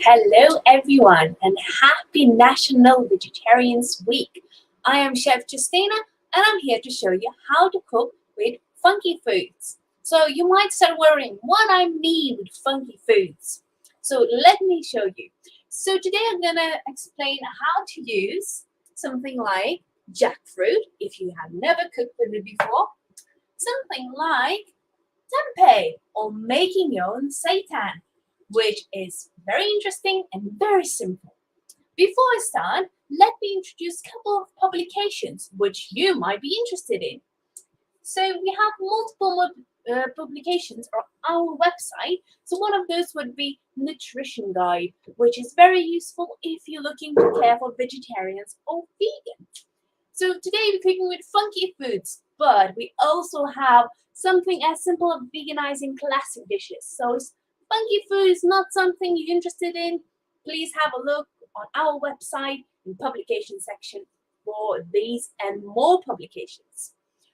Hello, everyone, and happy National Vegetarians Week. I am Chef Justina, and I'm here to show you how to cook with funky foods. So, you might start worrying what I mean with funky foods. So, let me show you. So, today I'm going to explain how to use something like jackfruit if you have never cooked with it before, something like tempeh or making your own seitan, which is very interesting and very simple. Before I start, let me introduce a couple of publications which you might be interested in. So we have multiple publications on our website. So one of those would be Nutrition Guide, which is very useful if you're looking to care for vegetarians or vegans. So today we're cooking with funky foods, but we also have something as simple as veganizing classic dishes. So if funky food is not something you're interested in, please have a look on our website in publication section for these and more publications.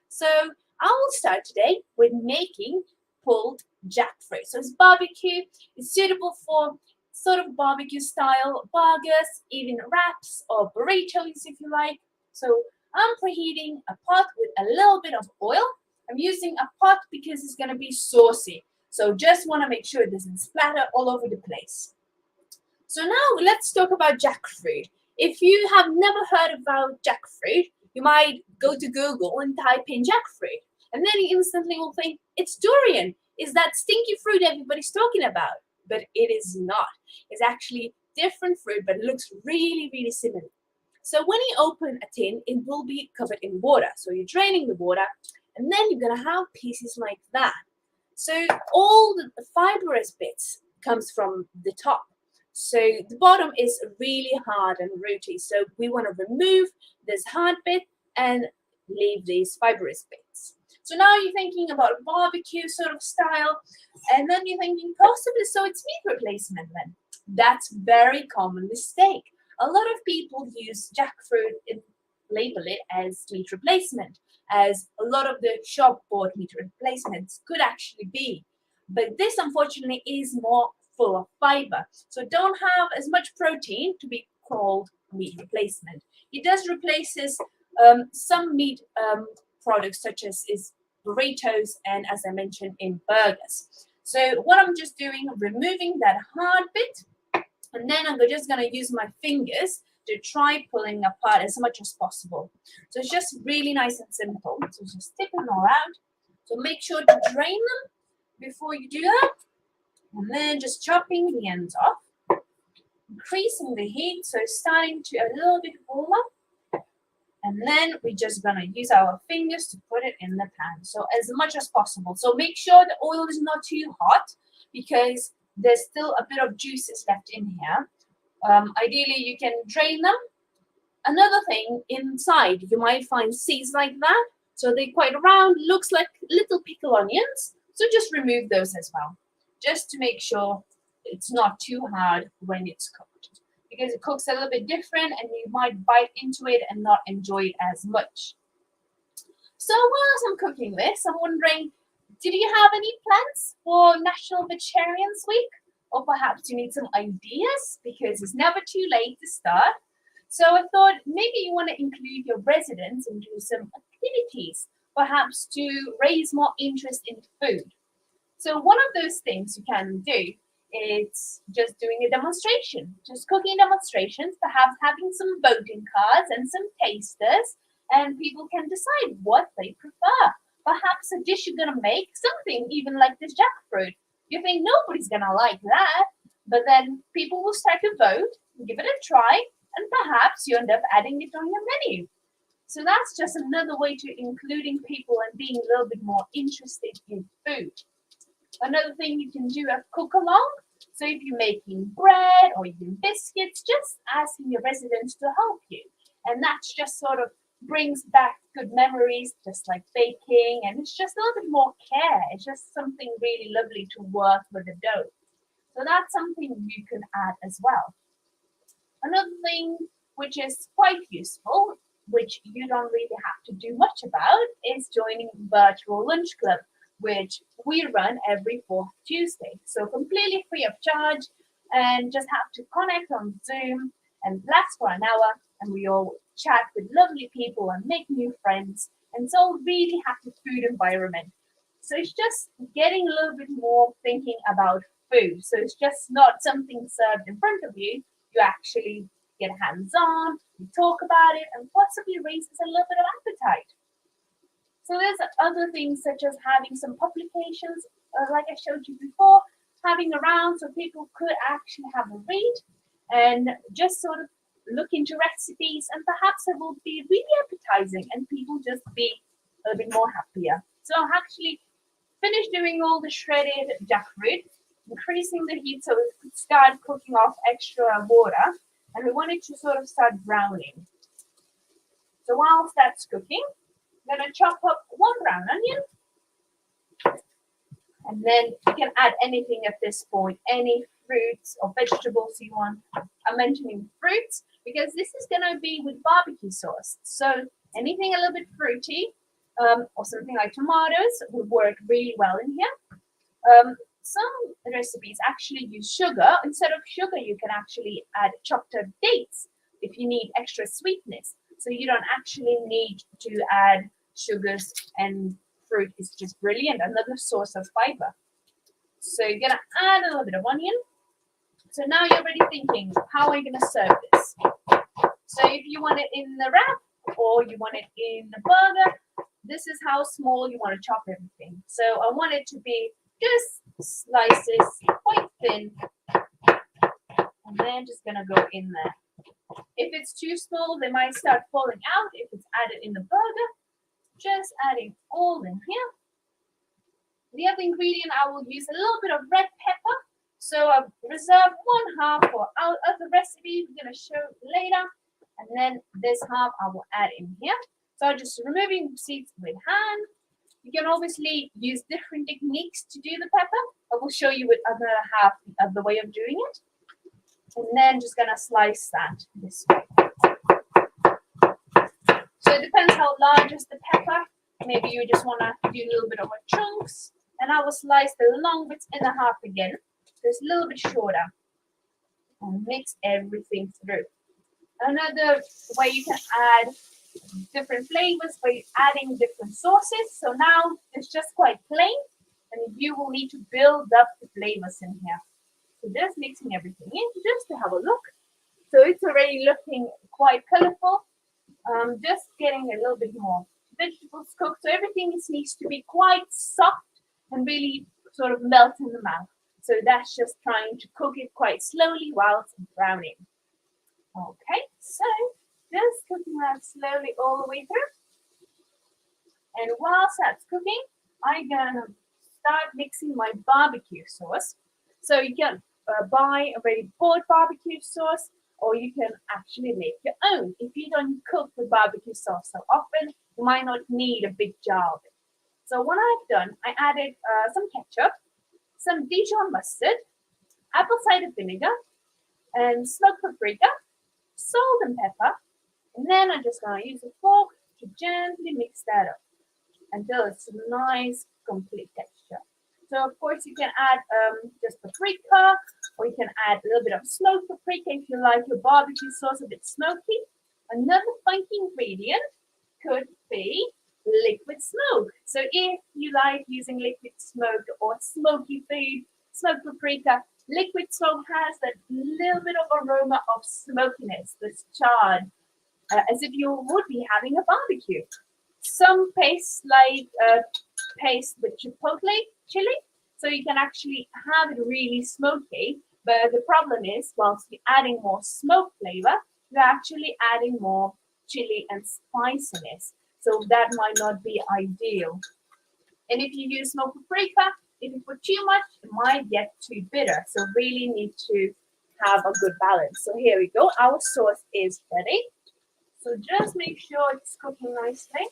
So I will start today with making pulled jackfruit. So it's barbecue. It's suitable for sort of barbecue style burgers, even wraps or burritos if you like. So I'm preheating a pot with a little bit of oil. I'm using a pot because it's going to be saucy. So just want to make sure it doesn't splatter all over the place. So now let's talk about jackfruit. If you have never heard about jackfruit, you might go to Google and type in jackfruit. And then you instantly will think, it's durian. Is that stinky fruit everybody's talking about? But it is not. It's actually different fruit, but it looks really, really similar. So when you open a tin, it will be covered in water. So you're draining the water, and then you're gonna have pieces like that. So all the fibrous bits comes from the top. So the bottom is really hard and rooty. So we want to remove this hard bit and leave these fibrous bits. So now you're thinking about barbecue sort of style, and then you're thinking possibly so it's meat replacement then. That's very common mistake. A lot of people use jackfruit and label it as meat replacement, as a lot of the shop bought meat replacements could actually be. But this unfortunately is more full of fiber. So don't have as much protein to be called meat replacement. It does replaces some meat products such as is burritos and as I mentioned in burgers. So what I'm just doing, removing that hard bit, and then I'm just going to use my fingers to try pulling apart as much as possible. So it's just really nice and simple. So just tip them all out. So make sure to drain them before you do that. And then just chopping the ends off. Increasing the heat so it's starting to a little bit warmer. And then we're just going to use our fingers to put it in the pan. So as much as possible. So make sure the oil is not too hot because there's still a bit of juices left in here. Ideally, you can drain them. Another thing, inside, you might find seeds like that. So they're quite round, looks like little pickle onions. So just remove those as well, just to make sure it's not too hard when it's cooked. Because it cooks a little bit different and you might bite into it and not enjoy it as much. So whilst I'm cooking this, I'm wondering, did you have any plans for National Vegetarians Week? Or perhaps you need some ideas because it's never too late to start. So I thought maybe you want to include your residents and do some activities, perhaps to raise more interest in food. So one of those things you can do is just doing a demonstration, just cooking demonstrations, perhaps having some voting cards and some tasters, and people can decide what they prefer. Perhaps a dish you're going to make, something even like this jackfruit. You think nobody's going to like that, but then people will start to vote, give it a try, and perhaps you end up adding it on your menu. So that's just another way to including people and being a little bit more interested in food. Another thing you can do is cook along. So if you're making bread or even biscuits, just asking your residents to help you. And that's just sort of brings back good memories, just like baking. And it's just a little bit more care. It's just something really lovely to work with the dough. So that's something you can add as well. Another thing which is quite useful, which you don't really have to do much about, is joining Virtual Lunch Club, which we run every fourth Tuesday. So completely free of charge. and just have to connect on Zoom and last for an hour, and we all chat with lovely people and make new friends. And it's all really happy food environment. So it's just getting a little bit more thinking about food. So it's just not something served in front of you. You actually get hands-on, you talk about it, and possibly raises a little bit of appetite. So there's other things such as having some publications, like I showed you before, having around so people could actually have a read and just sort of look into recipes, and perhaps it will be really appetizing and people just be a little bit more happier. So I actually finished doing all the shredded jackfruit, increasing the heat so it could start cooking off extra water, and we wanted to sort of start browning. So whilst that's cooking, I'm going to chop up one brown onion, and then you can add anything at this point, any fruits or vegetables you want. I'm mentioning fruits because this is going to be with barbecue sauce. So anything a little bit fruity or something like tomatoes would work really well in here. Some recipes actually use sugar. Instead of sugar, you can actually add chopped up dates if you need extra sweetness. So you don't actually need to add sugars, and fruit is just brilliant, another source of fiber. So you're going to add a little bit of onion. So now you're already thinking, how am I going to serve this? So if you want it in the wrap or you want it in the burger, this is how small you want to chop everything. So I want it to be just slices, quite thin, and then just going to go in there. If it's too small, they might start falling out. If it's added in the burger, just adding all in here. The other ingredient, I will use a little bit of red pepper. So I've reserved 1/2 for our other recipe we're going to show later. And then this half I will add in here. So I'm just removing seeds with hand. You can obviously use different techniques to do the pepper. I will show you with another half of the way of doing it. And then just going to slice that this way. So it depends how large is the pepper. Maybe you just want to do a little bit of chunks. And I will slice the long bits in the half again. So it's a little bit shorter. And mix everything through. Another way you can add different flavors by adding different sauces. So now it's just quite plain. And you will need to build up the flavors in here. So just mixing everything in just to have a look. So it's already looking quite colorful. Just getting a little bit more vegetables cooked. So everything needs to be quite soft and really sort of melt in the mouth. So that's just trying to cook it quite slowly while it's browning. Okay, so just cooking that slowly all the way through. And whilst that's cooking, I'm gonna start mixing my barbecue sauce. So you can buy already bought barbecue sauce, or you can actually make your own. If you don't cook with barbecue sauce so often, you might not need a big jar of it. So what I've done, I added some ketchup, some Dijon mustard, apple cider vinegar, and smoked paprika, salt and pepper, and then I'm just going to use a fork to gently mix that up until it's a nice, complete texture. So of course you can add just paprika, or you can add a little bit of smoked paprika if you like your barbecue sauce a bit smoky. Another funky ingredient could be liquid smoke. So if you like using liquid smoke or smoky food, smoked paprika, liquid smoke has that little bit of aroma of smokiness, this charred, as if you would be having a barbecue. Some paste like paste with chipotle chili, so you can actually have it really smoky. But the problem is, whilst you're adding more smoke flavor, you're actually adding more chili and spiciness. So that might not be ideal. And if you use smoked paprika, if you put too much, it might get too bitter. So really need to have a good balance. So here we go. Our sauce is ready. So just make sure it's cooking nicely.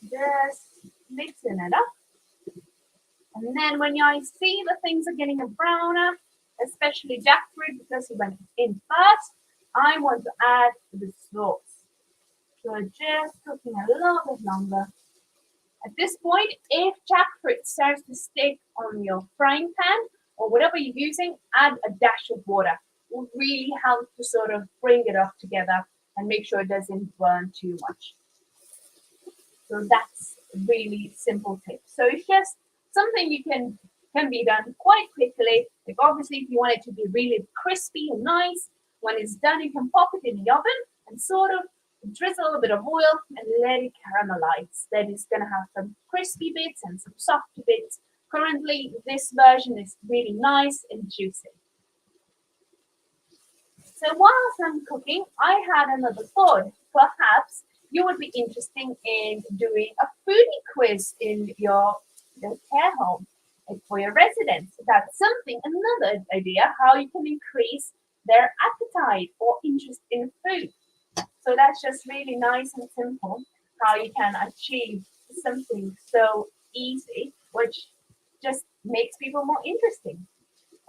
Just mixing it up. And then when you see the things are getting a browner, especially jackfruit because it went in first, I want to add the sauce. So just cooking a little bit longer. At this point, if jackfruit starts to stick on your frying pan or whatever you're using, add a dash of water. It will really help to sort of bring it up together and make sure it doesn't burn too much. So that's a really simple tip. So it's just something you can be done quite quickly. Like obviously, if you want it to be really crispy and nice, when it's done, you can pop it in the oven and sort of drizzle a little bit of oil and let it caramelize. Then it's going to have some crispy bits and some soft bits. Currently, this version is really nice and juicy. So whilst I'm cooking, I had another thought. Perhaps you would be interested in doing a foodie quiz in your care home for your residents. That's something, another idea, how you can increase their appetite or interest in food. So that's just really nice and simple, how you can achieve something so easy, which just makes people more interesting.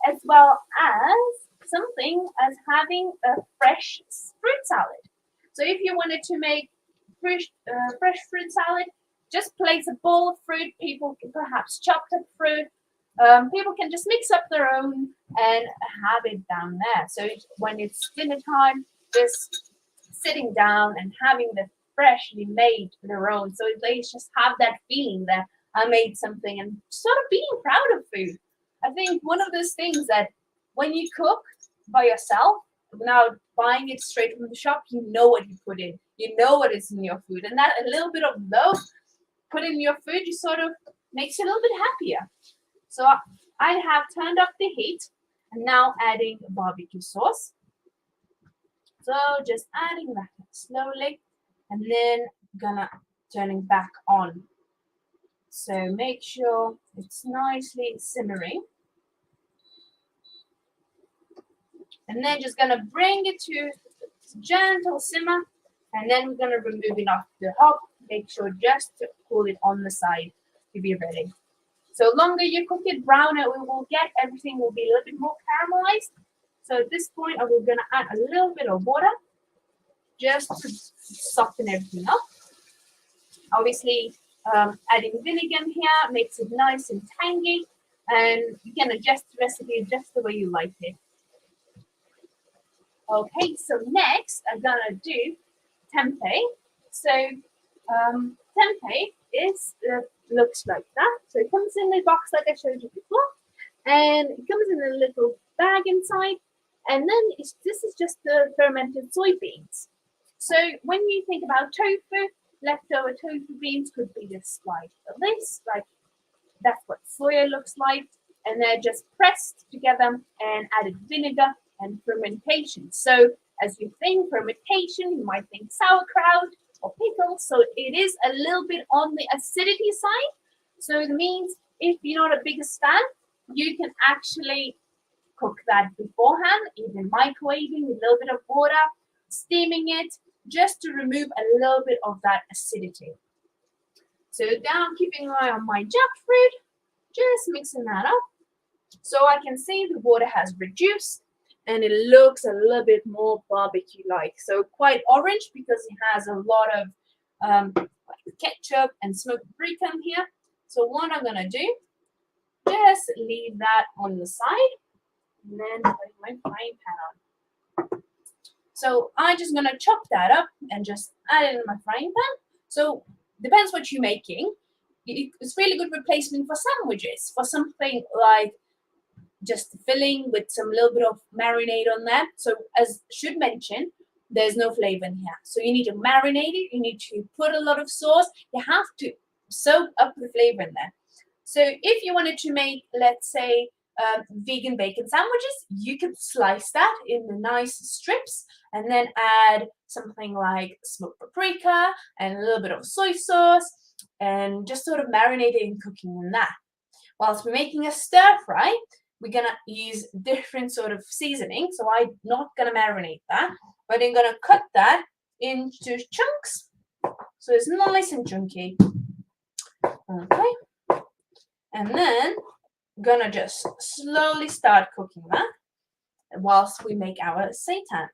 As well as something as having a fresh fruit salad. So if you wanted to make fresh fruit salad, just place a bowl of fruit. People can perhaps chop the fruit. People can just mix up their own and have it down there. So when it's dinner time, just sitting down and having the freshly made their own. So they just have that feeling that I made something and sort of being proud of food. I think one of those things that when you cook by yourself, without buying it straight from the shop, you know what you put in. You know what is in your food. And that a little bit of love put in your food, you sort of makes you a little bit happier. So I have turned up the heat and now adding barbecue sauce. So just adding that slowly and then gonna turning back on. So make sure it's nicely simmering. And then just gonna bring it to gentle simmer, and then we're gonna remove it off the hob. Make sure just to cool it on the side to be ready. So longer you cook it, browner we will get. Everything will be a little bit more caramelized. So at this point, we're gonna add a little bit of water just to soften everything up. Obviously, adding vinegar here makes it nice and tangy, and you can adjust the recipe just the way you like it. Okay, so next I'm gonna do tempeh. So tempeh is looks like that. So it comes in a box like I showed you before, and it comes in a little bag inside. And then this is just the fermented soybeans. So when you think about tofu, leftover tofu beans could be just like this, like that's what soya looks like, and they're just pressed together and added vinegar and fermentation. So as you think fermentation, you might think sauerkraut or pickles. So it is a little bit on the acidity side. So it means if you're not a biggest fan, you can actually cook that beforehand, even microwaving with a little bit of water, steaming it, just to remove a little bit of that acidity. So now I'm keeping an eye on my jackfruit, just mixing that up. So I can see the water has reduced and it looks a little bit more barbecue-like. So quite orange because it has a lot of ketchup and smoked paprika in here. So what I'm gonna do, just leave that on the side and then put my frying pan on. So I'm just gonna chop that up and just add it in my frying pan. So depends what you're making. It's really good replacement for sandwiches, for something like just filling with some little bit of marinade on there. So as should mention, there's no flavor in here. So you need to marinate it. You need to put a lot of sauce. You have to soak up the flavor in there. So if you wanted to make, let's say, vegan bacon sandwiches, you could slice that in the nice strips and then add something like smoked paprika and a little bit of soy sauce and just sort of marinate it and cooking in that. Whilst we're making a stir fry, we're gonna use different sort of seasoning. So I'm not gonna marinate that, but I'm gonna cut that into chunks. So it's nice and chunky. Okay. And then I'm gonna just slowly start cooking that whilst we make our seitan.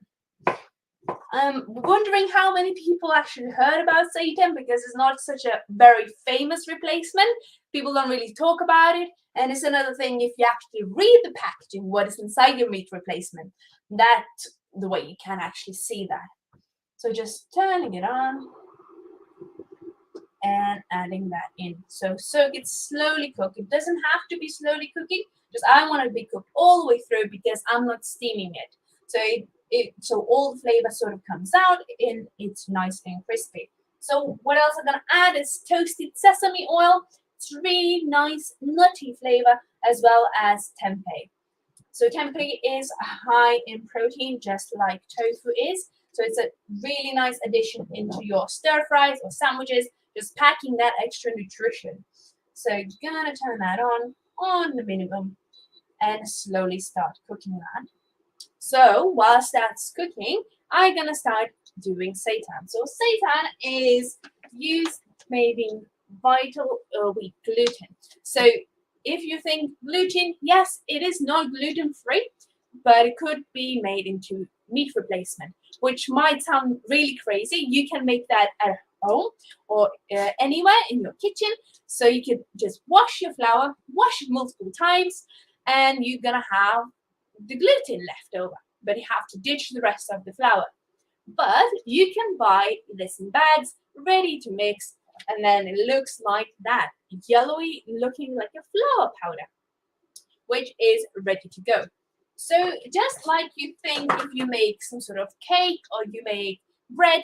I'm wondering how many people actually heard about seitan, because it's not such a very famous replacement. People don't really talk about it. And it's another thing, if you actually read the packaging, what is inside your meat replacement, that's the way you can actually see that. So just turning it on and adding that in. So it slowly cooked. It doesn't have to be slowly cooking, just I want it to be cooked all the way through because I'm not steaming it. So so all the flavor sort of comes out and it's nice and crispy. So what else I'm gonna add is toasted sesame oil. It's really nice nutty flavor, as well as tempeh. So tempeh is high in protein, just like tofu is. So it's a really nice addition into your stir fries or sandwiches, just packing that extra nutrition. So you're gonna turn that on the minimum, and slowly start cooking that. So whilst that's cooking, I'm gonna start doing seitan. So seitan is used making vital wheat gluten. So if you think gluten, yes, it is not gluten free, but it could be made into meat replacement, which might sound really crazy. You can make that at home or anywhere in your kitchen. So you could just wash your flour, wash it multiple times, and you're gonna have the gluten left over, but you have to ditch the rest of the flour. But you can buy this in bags, ready to mix, and then it looks like that, yellowy looking like a flour powder, which is ready to go. So just like you think if you make some sort of cake or you make bread,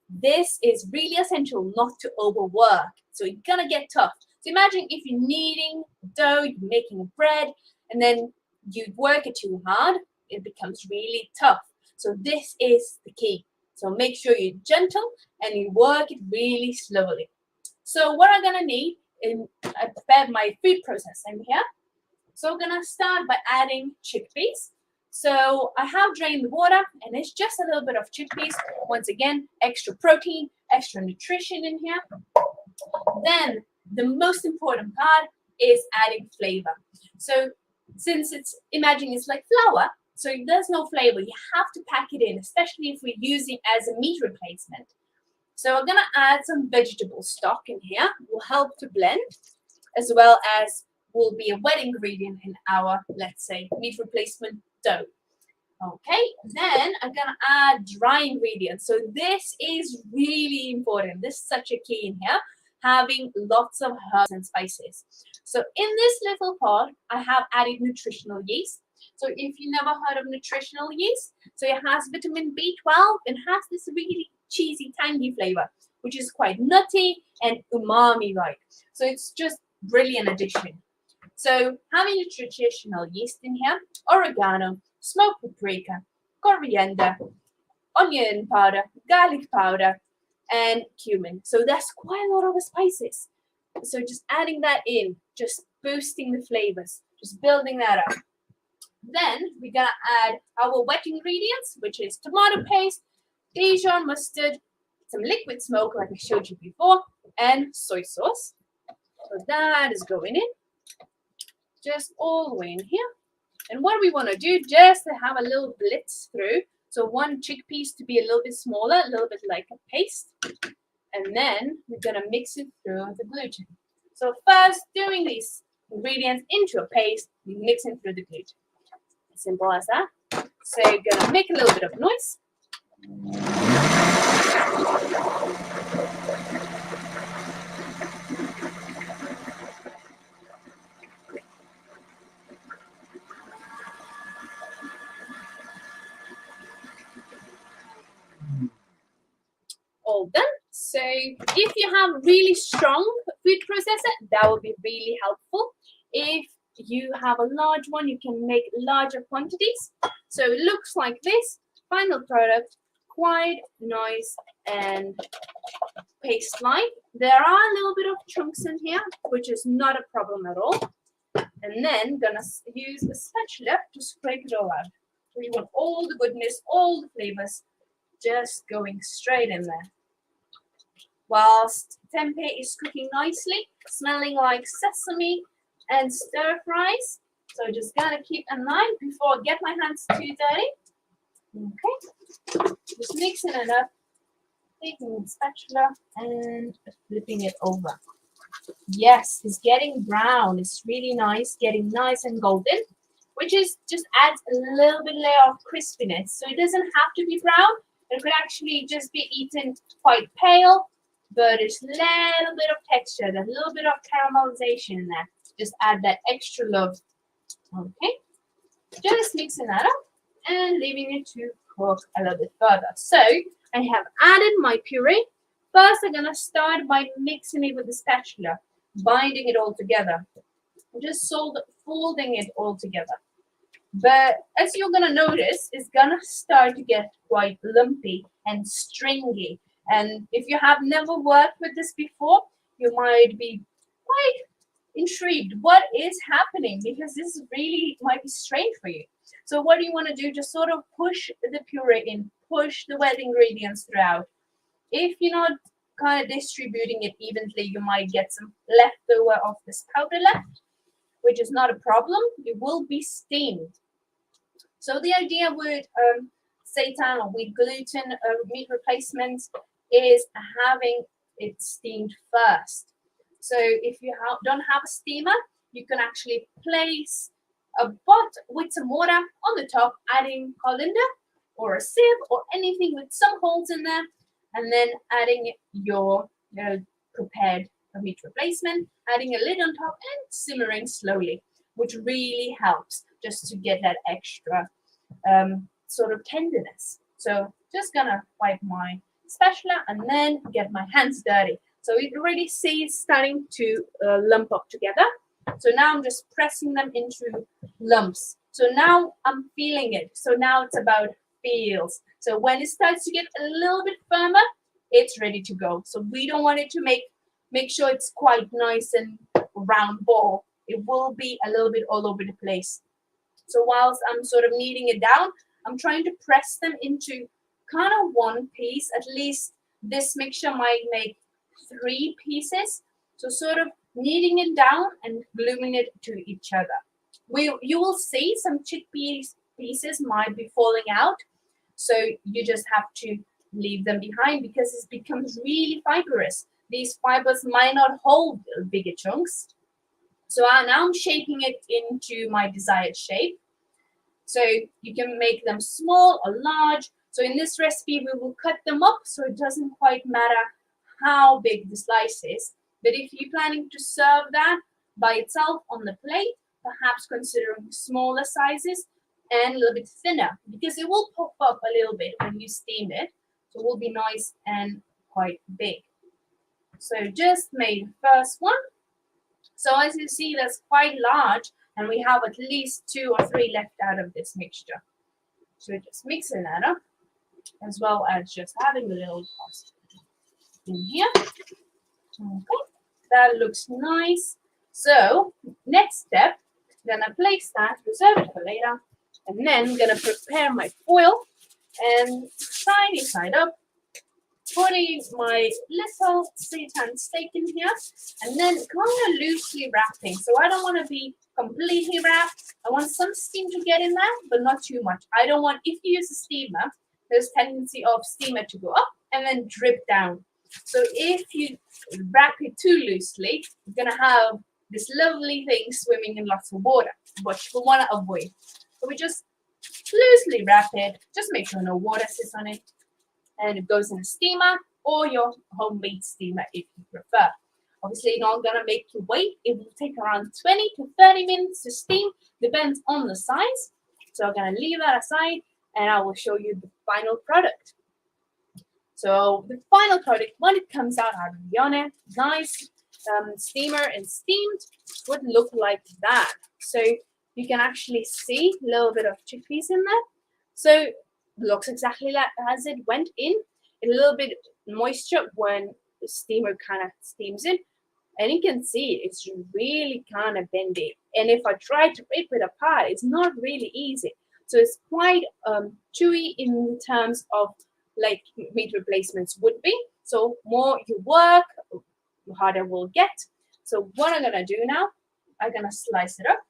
this is really essential not to overwork. So you're gonna get tough. So imagine if you're kneading dough, you're making a bread, and then you work it too hard, it becomes really tough. So this is the key. So make sure you're gentle and you work it really slowly. So what I'm gonna need, I prepared my food processing here. So we're gonna start by adding chickpeas. So I have drained the water and it's just a little bit of chickpeas. Once again, extra protein, extra nutrition in here. Then the most important part is adding flavor. So since imagine it's like flour, so there's no flavor, you have to pack it in, especially if we're using as a meat replacement. So we're gonna add some vegetable stock in here, will help to blend, as well as will be a wet ingredient in our, let's say, meat replacement dough. Okay, then I'm gonna add dry ingredients. So this is really important. This is such a key in here, having lots of herbs and spices. So in this little pot, I have added nutritional yeast. So if you never heard of nutritional yeast, so it has vitamin B12 and has this really cheesy, tangy flavor, which is quite nutty and umami-like. So it's just brilliant addition. So having nutritional yeast in here, oregano, smoked paprika, coriander, onion powder, garlic powder, and cumin. So that's quite a lot of spices. So just adding that in, just boosting the flavors, just building that up. Then we're gonna add our wet ingredients, which is tomato paste, Dijon mustard, some liquid smoke like I showed you before, and soy sauce. So that is going in, just all the way in here. And what we want to do, just to have a little blitz through. So one chickpeas to be a little bit smaller, a little bit like a paste. And then we're going to mix it through the gluten. So first, doing these ingredients into a paste, mixing through the gluten. As simple as that. So you're going to make a little bit of noise. All done. So if you have really strong food processor, that will be really helpful. If you have a large one, you can make larger quantities. So it looks like this. Final product, quite nice and paste-like. There are a little bit of chunks in here, which is not a problem at all. And then gonna use a spatula to scrape it all out. So you want all the goodness, all the flavors just going straight in there. Whilst tempeh is cooking nicely, smelling like sesame and stir fries. So just gotta keep an eye before I get my hands too dirty. Okay, just mixing it up, taking the spatula and flipping it over. Yes, it's getting brown. It's really nice, getting nice and golden, which is just adds a little bit layer of crispiness. So it doesn't have to be brown. It could actually just be eaten quite pale, but it's a little bit of texture, a little bit of caramelization in there. Just add that extra love. Okay, just mixing that up and leaving it to cook a little bit further. So I have added my puree. First, I'm gonna start by mixing it with the spatula, binding it all together, just folding it all together. But as you're gonna notice, it's gonna start to get quite lumpy and stringy. And if you have never worked with this before, you might be quite intrigued. What is happening? Because this really might be strange for you. So what do you want to do? Just sort of push the puree in, push the wet ingredients throughout. If you're not kind of distributing it evenly, you might get some leftover of this powder left, which is not a problem. It will be steamed. So the idea with seitan or wheat gluten meat replacements is having it steamed first. So if you don't have a steamer, you can actually place a pot with some water on the top, adding colander or a sieve or anything with some holes in there, and then adding your prepared meat replacement, adding a lid on top and simmering slowly, which really helps just to get that extra sort of tenderness. So just gonna wipe my spatula and then get my hands dirty. So you already see it's starting to lump up together. So now I'm just pressing them into lumps. So now I'm feeling it. So now it's about feels. So when it starts to get a little bit firmer, it's ready to go. So we don't want it to make sure it's quite nice and round ball. It will be a little bit all over the place. So whilst I'm sort of kneading it down, I'm trying to press them into kind of one piece. At least this mixture might make 3 pieces. So sort of kneading it down and gluing it to each other. You will see some chickpeas pieces might be falling out. So you just have to leave them behind because it becomes really fibrous. These fibers might not hold bigger chunks. So now I'm shaping it into my desired shape. So you can make them small or large. So in this recipe, we will cut them up so it doesn't quite matter how big the slice is. But if you're planning to serve that by itself on the plate, perhaps considering smaller sizes and a little bit thinner because it will pop up a little bit when you steam it. So it will be nice and quite big. So just made the first one. So as you see, that's quite large and we have at least 2 or 3 left out of this mixture. So just mixing that up as well as just having a little pasta in here. Okay, that looks nice. So next step, I'm gonna place that, reserve it for later, and then I'm gonna prepare my foil and tiny side up, putting my little seitan steak in here, and then kind of loosely wrapping. So I don't want to be completely wrapped. I want some steam to get in there, but not too much. I don't want, if you use a steamer, there's tendency of steamer to go up and then drip down. So if you wrap it too loosely, you're gonna have this lovely thing swimming in lots of water, which we want to avoid. So we just loosely wrap it. Just make sure no water sits on it, and it goes in a steamer or your homemade steamer if you prefer. Obviously, you're not gonna make you wait. It will take around 20 to 30 minutes to steam, depends on the size. So I'm gonna leave that aside, and I will show you the final product. So the final product, when it comes out of the oven, nice steamer and steamed, would look like that. So you can actually see a little bit of chickpeas in there. So looks exactly like as it went in. A little bit moisture when the steamer kind of steams it. And you can see it's really kind of bendy. And if I try to rip it apart, it's not really easy. So it's quite chewy in terms of like meat replacements would be. So more you work, the harder we'll get. So what I'm gonna do now, I'm gonna slice it up.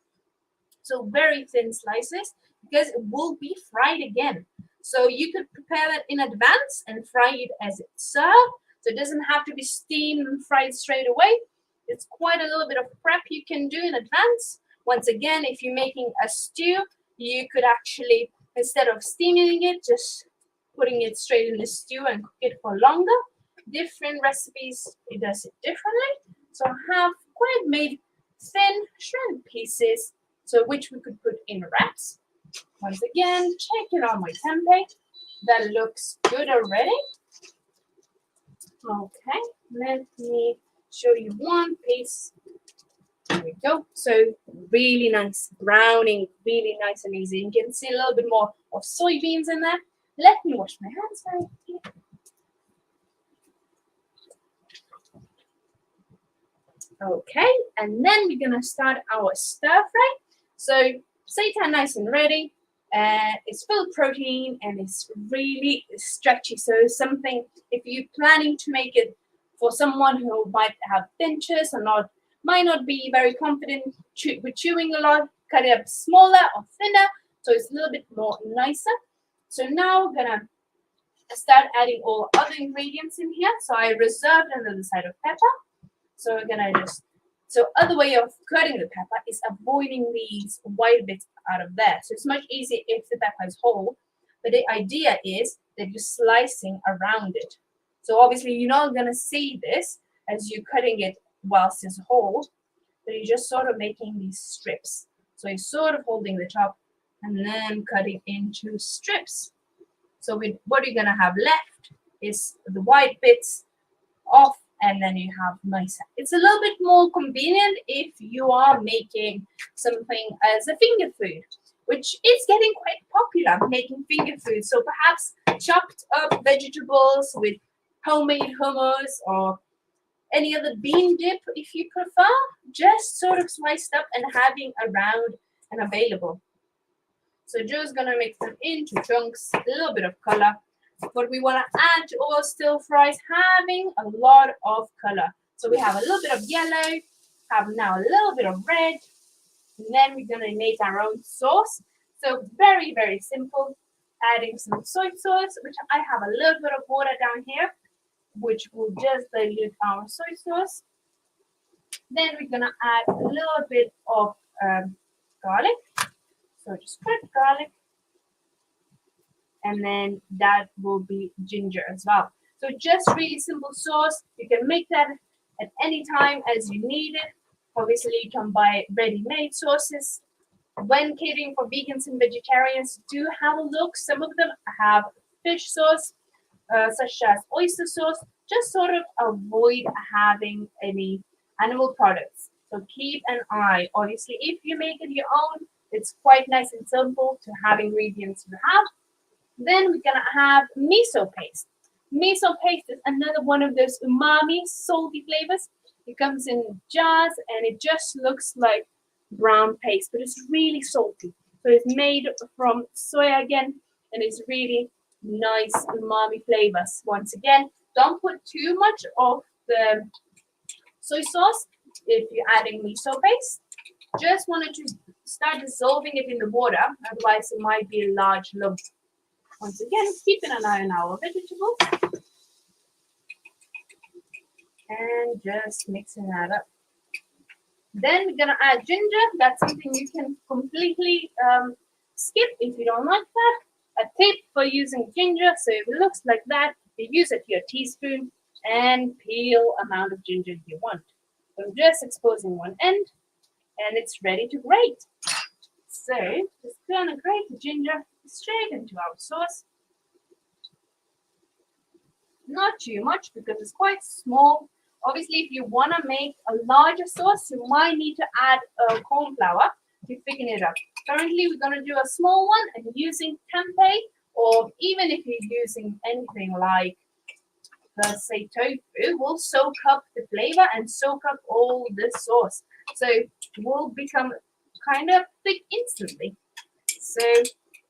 So very thin slices because it will be fried again. So you could prepare that in advance and fry it as it's served. So it doesn't have to be steamed and fried straight away. It's quite a little bit of prep you can do in advance. Once again, if you're making a stew, you could actually, instead of steaming it, just putting it straight in the stew and cook it for longer. Different recipes, it does it differently. So I have quite made thin shredded pieces, so which we could put in wraps. Once again, check it on my tempeh. That looks good already. Okay, let me show you one piece. There we go. So really nice browning, really nice and easy. You can see a little bit more of soybeans in there. Let me wash my hands very quickly. Okay, and then we're gonna start our stir fry. So seitan nice and ready. It's full of protein and it's really stretchy. So something, if you're planning to make it for someone who might have dentures or might not be very confident with chewing a lot, cut it up smaller or thinner, so it's a little bit more nicer. So now we're gonna start adding all other ingredients in here. So I reserved another side of pepper. So we're gonna other way of cutting the pepper is avoiding these white bits out of there. So it's much easier if the pepper is whole, but the idea is that you're slicing around it. So obviously you're not gonna see this as you're cutting it whilst it's whole, but you're just sort of making these strips. So you're sort of holding the top and then cutting into strips. So what you're gonna have left is the white bits off, and then you have nice. It's a little bit more convenient if you are making something as a finger food, which is getting quite popular, making finger food. So perhaps chopped up vegetables with homemade hummus or any other bean dip if you prefer, just sort of sliced up and having around and available. So just gonna make them into chunks, a little bit of color. What we want to add to our stir fries, having a lot of color. So we have a little bit of yellow, have now a little bit of red, and then we're going to make our own sauce. So very, very simple. Adding some soy sauce, which I have a little bit of water down here, which will just dilute our soy sauce. Then we're going to add a little bit of garlic. So just put garlic. And then that will be ginger as well. So just really simple sauce. You can make that at any time as you need it. Obviously, you can buy ready-made sauces. When catering for vegans and vegetarians, do have a look. Some of them have fish sauce, such as oyster sauce. Just sort of avoid having any animal products. So keep an eye. Obviously, if you make it your own, it's quite nice and simple to have ingredients you have. Then we're gonna have miso paste. Miso paste is another one of those umami, salty flavors. It comes in jars and it just looks like brown paste, but it's really salty. So it's made from soya again, and it's really nice umami flavors. Once again, don't put too much of the soy sauce if you're adding miso paste. Just wanted to start dissolving it in the water, otherwise it might be a large lump. Once again, keeping an eye on our vegetables and just mixing that up. Then we're gonna add ginger. That's something you can completely skip if you don't like that. A tip for using ginger, so if it looks like that, you use it to your teaspoon and peel amount of ginger you want. So I'm just exposing one end and it's ready to grate. So just gonna grate the ginger straight into our sauce. Not too much because it's quite small. Obviously, if you want to make a larger sauce, you might need to add corn flour to thicken it up. Currently, we're going to do a small one and using tempeh, or even if you're using anything like, let's say, tofu, will soak up the flavor and soak up all the sauce. So it will become kind of thick instantly. So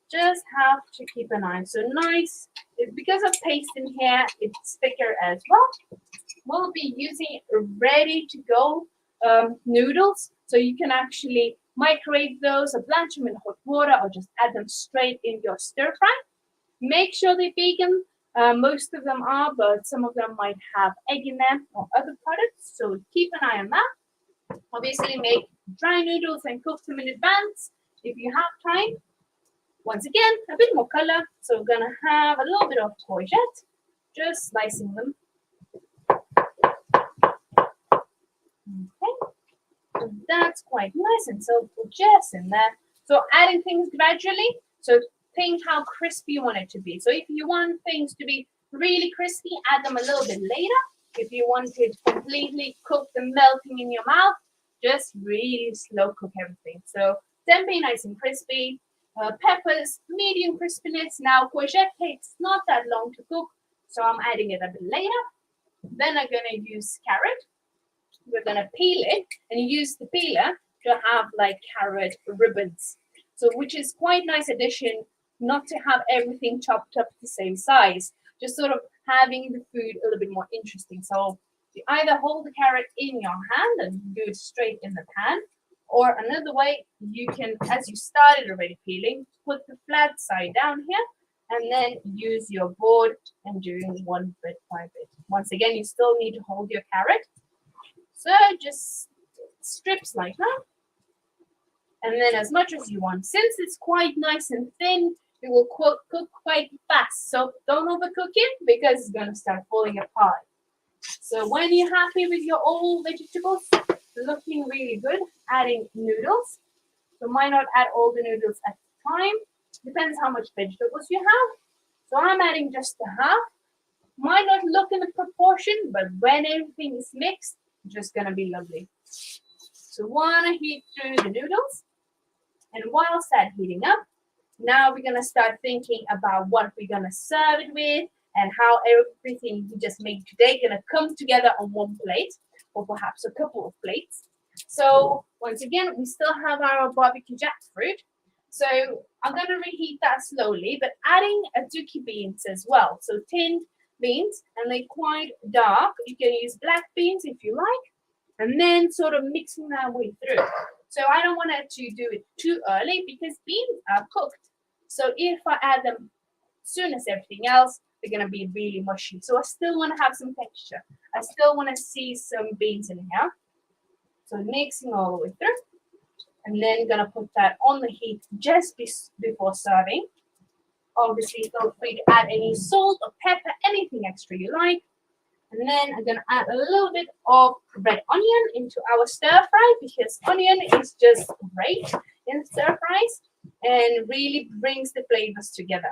just have to keep an eye. So nice, because of paste in here, it's thicker as well. We'll be using ready to go noodles. So you can actually microwave those or blanch them in hot water or just add them straight in your stir fry. Make sure they're vegan. Most of them are, but some of them might have egg in them or other products. So keep an eye on that. Obviously, make dry noodles and cook them in advance if you have time. Once again, a bit more color. So we're gonna have a little bit of courgette, just slicing them. Okay, so that's quite nice, and so just in there. So adding things gradually. So think how crispy you want it to be. So if you want things to be really crispy, add them a little bit later. If you want it completely cooked and melting in your mouth, just really slow cook everything. So tempeh nice and crispy, peppers medium crispiness. Now courgette takes not that long to cook, so I'm adding it a bit later. Then I'm gonna use carrot. We're gonna peel it and use the peeler to have like carrot ribbons. So which is quite nice addition, not to have everything chopped up the same size, just sort of having the food a little bit more interesting. So you either hold the carrot in your hand and do it straight in the pan, or another way, you can, as you started already peeling, put the flat side down here and then use your board and doing one bit by bit. Once again, you still need to hold your carrot. So just strips like that. And then as much as you want. Since it's quite nice and thin, it will cook quite fast. So don't overcook it because it's going to start falling apart. So when you're happy with your all vegetables, looking really good, adding noodles. So might not add all the noodles at the time. Depends how much vegetables you have. So I'm adding just a half. Might not look in the proportion, but when everything is mixed, it's just going to be lovely. So want to heat through the noodles. And whilst that heating up, now we're going to start thinking about what we're going to serve it with and how everything we just made today going to come together on one plate or perhaps a couple of plates. So once again, we still have our BBQ Jackfruit. So I'm going to reheat that slowly, but adding azuki beans as well. So tinned beans, and they're quite dark. You can use black beans if you like, and then sort of mixing that way through. So I don't want to do it too early because beans are cooked. So if I add them as soon as everything else, they're going to be really mushy. So I still want to have some texture. I still want to see some beans in here. So mixing all the way through. And then going to put that on the heat just before serving. Obviously, feel free to add any salt or pepper, anything extra you like. And then I'm going to add a little bit of red onion into our stir fry because onion is just great in stir fries and really brings the flavors together.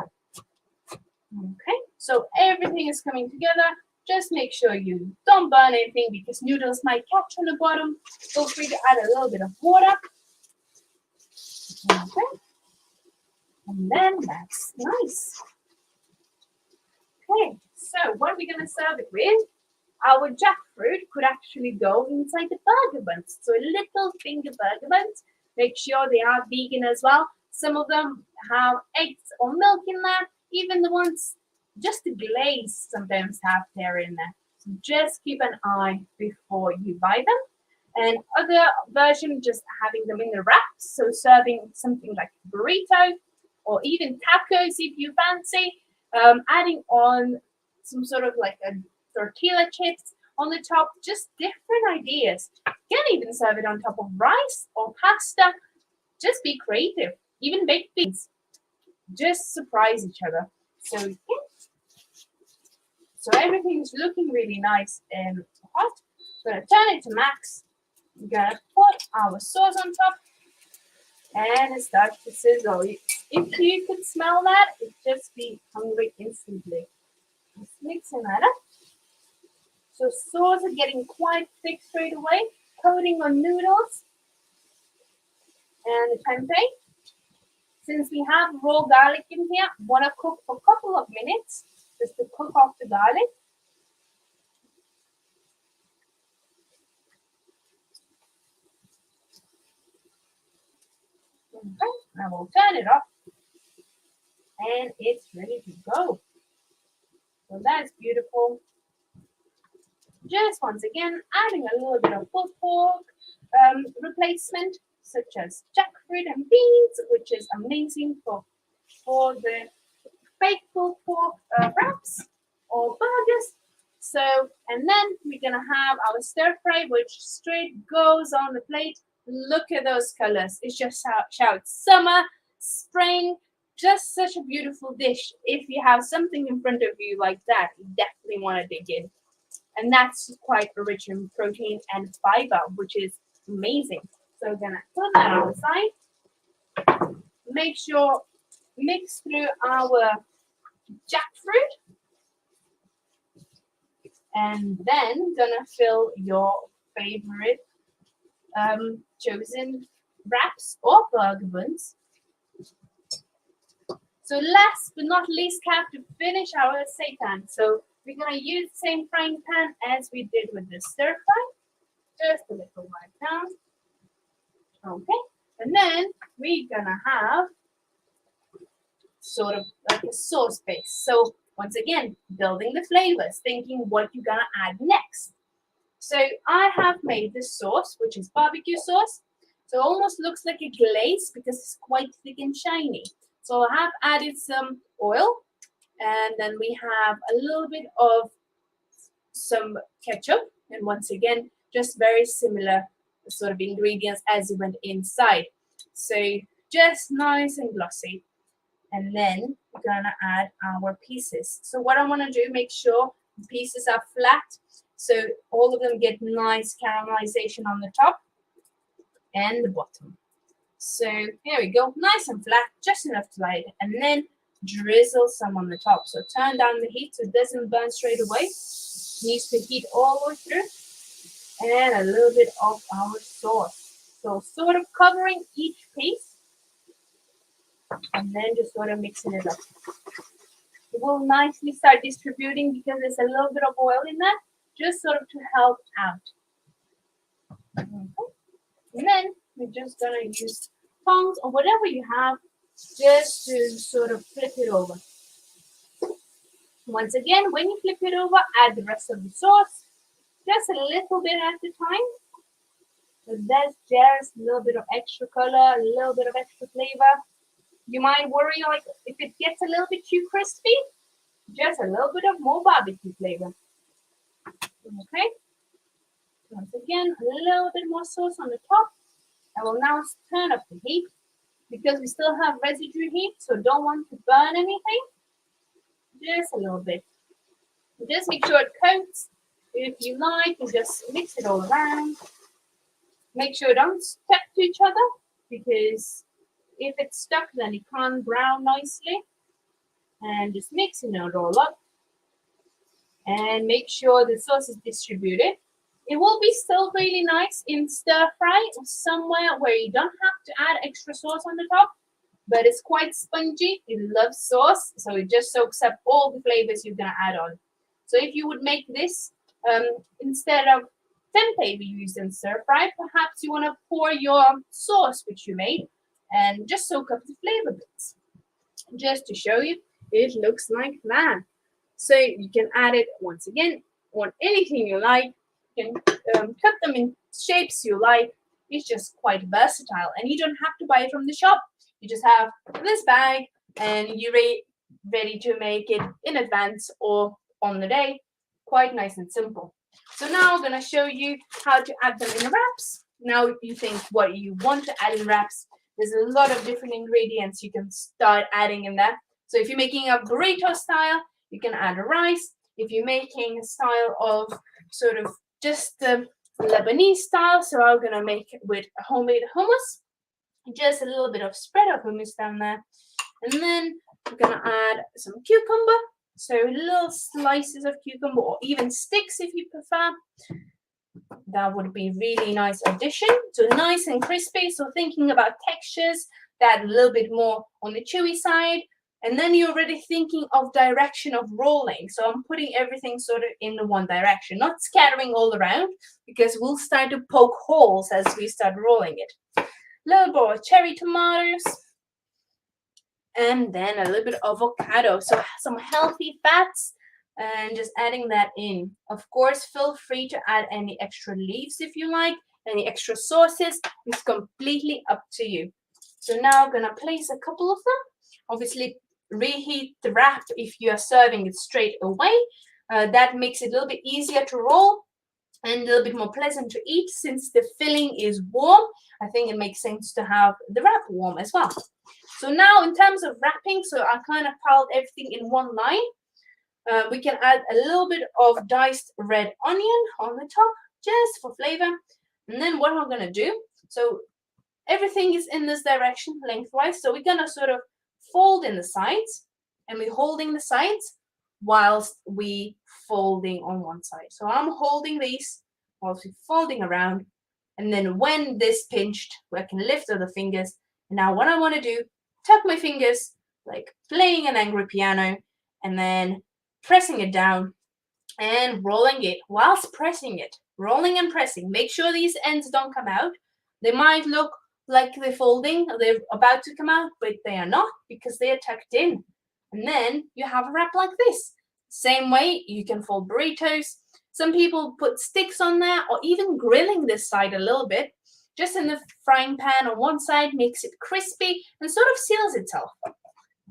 Okay, so everything is coming together. Just make sure you don't burn anything because noodles might catch on the bottom. Feel free to add a little bit of water. Okay, and then that's nice. Okay, so what are we going to serve it with? Our jackfruit could actually go inside the burger buns. So little finger burger buns. Make sure they are vegan as well. Some of them have eggs or milk in there. Even the ones just the glaze sometimes have dairy in there. So just keep an eye before you buy them. And other version just having them in the wraps. So serving something like burrito or even tacos if you fancy. Adding on some sort of like a tortilla chips on the top, just different ideas. You can even serve it on top of rice or pasta. Just be creative. Even baked beans. Just surprise each other. So yeah. So everything's looking really nice and hot. I'm gonna turn it to max. We're gonna put our sauce on top and it starts to sizzle. If you could smell that, it'd just be hungry instantly. Just mixing that up. So sauce are getting quite thick straight away. Coating on noodles and the tempeh. Since we have raw garlic in here, want to cook for a couple of minutes just to cook off the garlic. Okay, I will turn it off and it's ready to go. So that's beautiful. Just once again, adding a little bit of pulled pork replacement, such as jackfruit and beans, which is amazing for the faithful gonna have our stir fry, which straight goes on the plate. Look at those colors. It just shouts summer, spring, just such a beautiful dish. If you have something in front of you like that, you definitely want to dig in. And that's quite rich in protein and fiber, which is amazing. So we're gonna put that on the side. Make sure mix through our jackfruit, and then gonna fill your favorite chosen wraps or burger buns. So last but not least, have to finish our seitan. So we're gonna use the same frying pan as we did with the stir fry, just a little while down. Okay, and then we're gonna have sort of like a sauce base. So once again, building the flavors, thinking what you're gonna add next. So I have made this sauce, which is barbecue sauce. So it almost looks like a glaze because it's quite thick and shiny. So I have added some oil, and then we have a little bit of some ketchup, and once again, just very similar sort of ingredients as it went inside. So just nice and glossy. And then we're gonna add our pieces. So what I want to do, make sure the pieces are flat, so all of them get nice caramelization on the top and the bottom. So here we go, nice and flat, just enough to light, and then drizzle some on the top. So turn down the heat so it doesn't burn straight away. It needs to heat all the way through. And a little bit of our sauce. So sort of covering each piece, and then just sort of mixing it up. It will nicely start distributing because there's a little bit of oil in that, just sort of to help out. Okay. And then we're just gonna use tongs or whatever you have just to sort of flip it over. Once again, when you flip it over, add the rest of the sauce, just a little bit at a time. So that's just a little bit of extra color, a little bit of extra flavor. You might worry like if it gets a little bit too crispy, just a little bit of more barbecue flavor. Okay. Once again, a little bit more sauce on the top. I will now turn up the heat because we still have residue heat, so don't want to burn anything. Just a little bit. Just make sure it coats. If you like, you just mix it all around. Make sure it don't stick to each other, because if it's stuck, then it can't brown nicely. And just mixing it all up. And make sure the sauce is distributed. It will be still really nice in stir fry or somewhere where you don't have to add extra sauce on the top, but it's quite spongy. It loves sauce, so it just soaks up all the flavors you're gonna add on. So if you would make this instead of tempeh we used in stir fry, perhaps you want to pour your sauce which you made and just soak up the flavor bits. Just to show you, it looks like that. So you can add it once again on anything you like. You can cut them in shapes you like. It's just quite versatile, and you don't have to buy it from the shop. You just have this bag and you're ready to make it in advance or on the day. Quite nice and simple. So now I'm going to show you how to add them in the wraps. Now if you think what you want to add in wraps, there's a lot of different ingredients you can start adding in there. So if you're making a burrito style, you can add rice. If you're making a style of sort of just the Lebanese style, so I'm going to make it with homemade hummus. Just a little bit of spread of hummus down there. And then we're going to add some cucumber. So little slices of cucumber, or even sticks if you prefer. That would be really nice addition. So nice and crispy. So thinking about textures, that a little bit more on the chewy side. And then you're already thinking of direction of rolling. So I'm putting everything sort of in the one direction, not scattering all around, because we'll start to poke holes as we start rolling it. Little bit of cherry tomatoes. And then a little bit of avocado. So some healthy fats, and just adding that in. Of course, feel free to add any extra leaves if you like, any extra sauces. It's completely up to you. So now I'm going to place a couple of them. Obviously, reheat the wrap if you are serving it straight away. That makes it a little bit easier to roll. and a little bit more pleasant to eat. Since the filling is warm, I think it makes sense to have the wrap warm as well. So now in terms of wrapping, so I kind of piled everything in one line. We can add a little bit of diced red onion on the top, just for flavor. And then what I'm gonna do, so everything is in this direction lengthwise, so we're gonna sort of fold in the sides, and we're holding the sides whilst we folding on one side. So I'm holding these whilst we're folding around, and then when this pinched, I can lift other fingers. And now what I want to do, tuck my fingers like playing an angry piano, and then pressing it down and rolling it whilst pressing it, rolling and pressing. Make sure these ends don't come out. They might look like they're folding, they're about to come out, but they are not, because they are tucked in. And then you have a wrap like this. Same way you can fold burritos. Some people put sticks on there, or even grilling this side a little bit, just in the frying pan on one side, makes it crispy and sort of seals itself.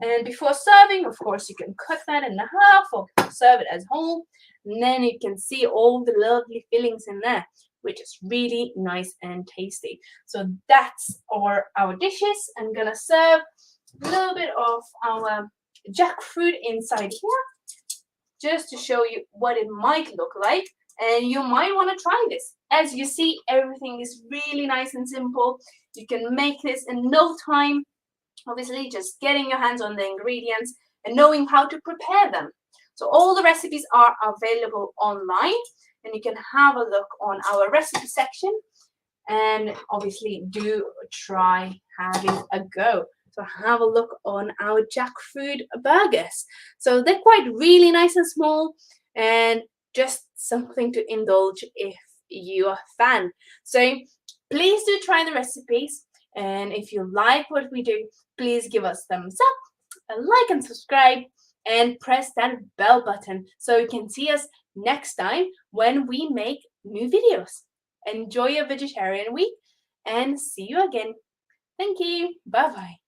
And before serving, of course, you can cut that in half or serve it as whole. And then you can see all the lovely fillings in there, which is really nice and tasty. So that's our dishes. I'm gonna serve a little bit of our jackfruit inside here, just to show you what it might look like. And you might want to try this. As you see, everything is really nice and simple. You can make this in no time. Obviously, just getting your hands on the ingredients and knowing how to prepare them. So all the recipes are available online, and you can have a look on our recipe section, and obviously do try having a go. So have a look on our jackfruit burgers. So they're quite really nice and small, and just something to indulge if you are a fan. So please do try the recipes. And if you like what we do, please give us thumbs up, a like and subscribe, and press that bell button so you can see us next time when we make new videos. Enjoy your vegetarian week, and see you again. Thank you. Bye-bye.